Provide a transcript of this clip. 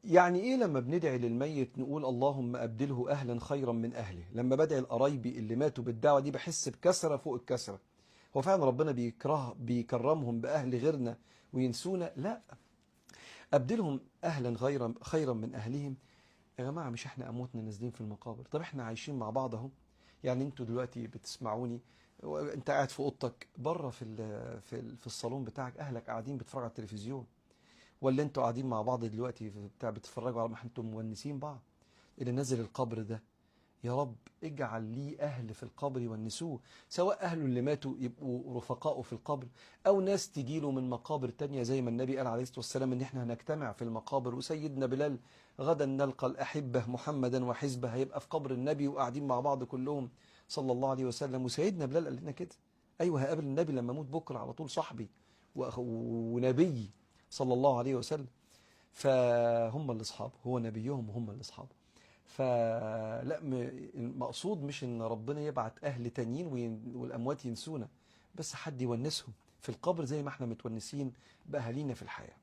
يعني ايه لما بندعي للميت نقول اللهم ابدله اهلا خيرا من اهله؟ لما بدعي لقرايبي اللي ماتوا بالدعوه دي بحس بكسره فوق الكسره. هو فعلا ربنا بيكرمهم باهل غيرنا وينسونا؟ لا، ابدلهم اهلا خيرا من اهلهم. يا جماعه مش احنا امواتنا نازلين في المقابر؟ طب احنا عايشين مع بعض اهو. يعني انتوا دلوقتي بتسمعوني، انت قاعد في اوضتك، بره في الصالون بتاعك اهلك قاعدين بيتفرجوا على التلفزيون، ولا انتوا قاعدين مع بعض دلوقتي في بتاع بتتفرجوا على ما انتم مونسين بعض. اللي نازل القبر ده، يا رب اجعل لي اهل في القبر يونسوه، سواء اهله اللي ماتوا يبقوا رفقائه في القبر، او ناس تجيله من مقابر تانية، زي ما النبي قال عليه الصلاة والسلام ان احنا هنجتمع في المقابر، وسيدنا بلال غدا نلقى الاحبة محمدا وحزبه، هيبقى في قبر النبي وقاعدين مع بعض كلهم صلى الله عليه وسلم. وسيدنا بلال قال لنا كده، ايوه هقابل النبي لما اموت بكره على طول، صاحبي ونبيي صلى الله عليه وسلم. فهم الاصحاب، هو نبيهم وهم الاصحاب. فلا المقصود مش ان ربنا يبعت اهل تانيين والاموات ينسونا، بس حد يونسهم في القبر زي ما احنا متونسين باهالينا في الحياه.